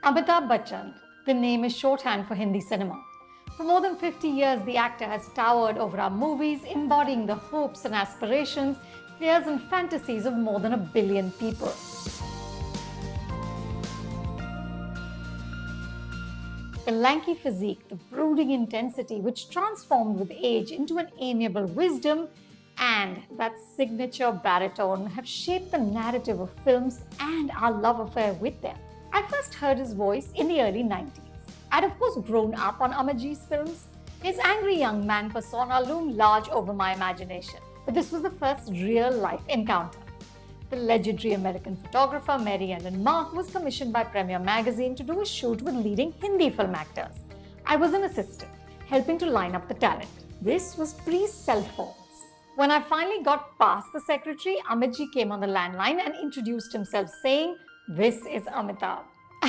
Amitabh Bachchan. The name is shorthand for Hindi cinema. For more than 50 years, the actor has towered over our movies, embodying the hopes and aspirations, fears and fantasies of more than 1 billion people. The lanky physique, the brooding intensity which transformed with age into an amiable wisdom, and that signature baritone have shaped the narrative of films and our love affair with them. I first heard his voice in the early 90s. I'd of course grown up on Amit Ji's films. His angry young man persona loomed large over my imagination. But this was the first real-life encounter. The legendary American photographer Mary Ellen Mark was commissioned by Premiere Magazine to do a shoot with leading Hindi film actors. I was an assistant, helping to line up the talent. This was pre-cell phones. When I finally got past the secretary, Amit Ji came on the landline and introduced himself saying, "This is Amitabh,"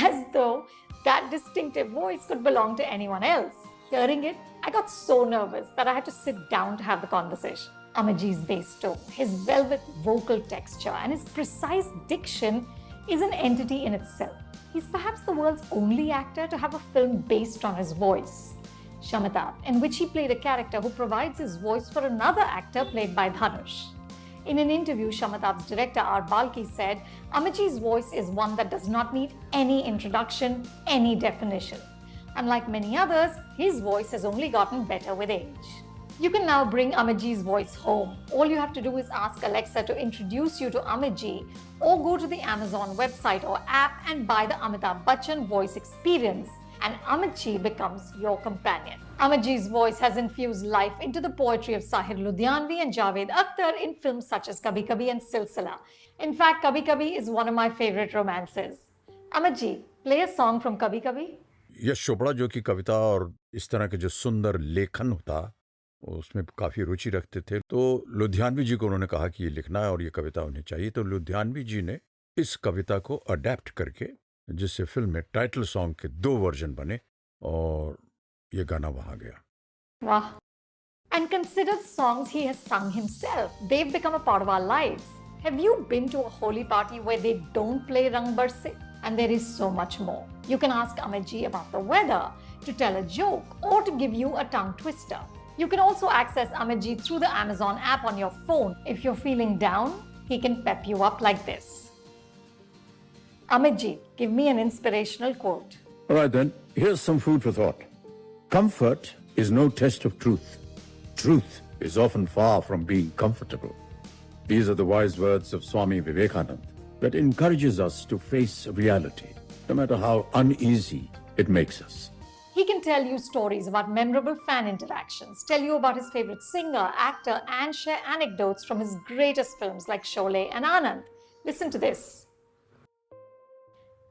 as though that distinctive voice could belong to anyone else. Hearing it, I got so nervous that I had to sit down to have the conversation. Amit Ji's bass tone, his velvet vocal texture, and his precise diction is an entity in itself. He's perhaps the world's only actor to have a film based on his voice, Shamitab, in which he played a character who provides his voice for another actor played by Dhanush. In an interview, Shamitab's director R. Balki said, Amit Ji's voice is one that does not need any introduction, any definition. Unlike many others, his voice has only gotten better with age. You can now bring Amit Ji's voice home. All you have to do is ask Alexa to introduce you to Amit Ji, or go to the Amazon website or app and buy the Amitabh Bachchan voice experience, and Amit Ji becomes your companion. Amit Ji's voice has infused life into the poetry of Sahir Ludhianvi and Javed Akhtar in films such as Kabhi Kabhi and Silsila. In fact, Kabhi Kabhi is one of my favorite romances. Amit Ji, play a song from Kabhi Kabhi. Yash Chopra जो कि कविता और इस तरह के जो सुंदर लेखन होता उसमें काफ़ी रुचि रखते थे, तो लुधियानवी जी को उन्होंने कहा कि ये लिखना है और ये कविता उन्हें चाहिए, तो लुधियानवी जी ने इस कविता को अडेप्ट करके, जिससे फिल्म में टाइटल सॉन्ग के 2 वर्जन बने और ये गाना वहाँ गया. Wow. And consider the songs he has sung himself. They've become a part of our lives. Have you been to a holy party where they don't play Rang Barse? And there is so much more. You can ask Amit Ji about the weather, to tell a joke, or to give you a tongue twister. You can also access Amit Ji through the Amazon app on your phone. If you're feeling down, he can pep you up like this. Amit Ji, give me an inspirational quote. All right then, here's some food for thought. Comfort is no test of truth. Truth is often far from being comfortable. These are the wise words of Swami Vivekananda that encourages us to face reality, no matter how uneasy it makes us. He can tell you stories about memorable fan interactions, tell you about his favorite singer, actor, and share anecdotes from his greatest films like Sholay and Anand. Listen to this.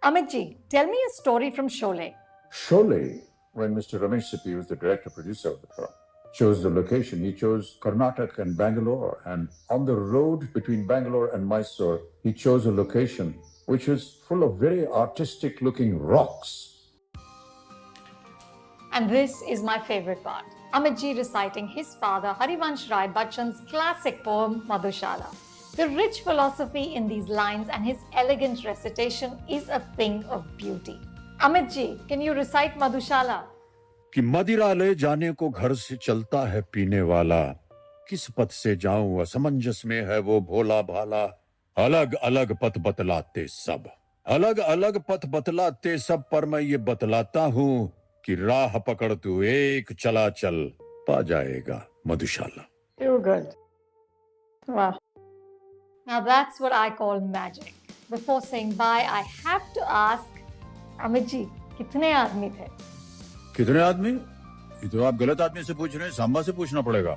Amit Ji, tell me a story from Sholay. Sholay, when Mr. Ramesh Sippy was the director-producer of the film, chose the location. He chose Karnataka and Bangalore, and on the road between Bangalore and Mysore, he chose a location which was full of very artistic-looking rocks. And this is my favorite part. Amit Ji reciting his father Harivansh Rai Bachchan's classic poem Madhushala. The rich philosophy in these lines and his elegant recitation is a thing of beauty. Amit Ji, can you recite Madhushala? कि मदिरा ले जाने को घर से चलता है पीने वाला, किस पथ से जाऊं असमंजस में है वो भोला भाला, अलग अलग पथ बतलाते सब, अलग अलग पथ बतलाते सब, पर मैं ये बतलाता हूं कि राह पकड़ तू एक चला चल, पा जाएगा मधुशाला. Too good. Wow. Now that's what I call magic. Before saying bye, I have to ask, Amit Ji, कितने आदमी थे? कितने आदमी? ये तो आप गलत आदमी से पूछ रहे हैं, सांबा से पूछना पड़ेगा.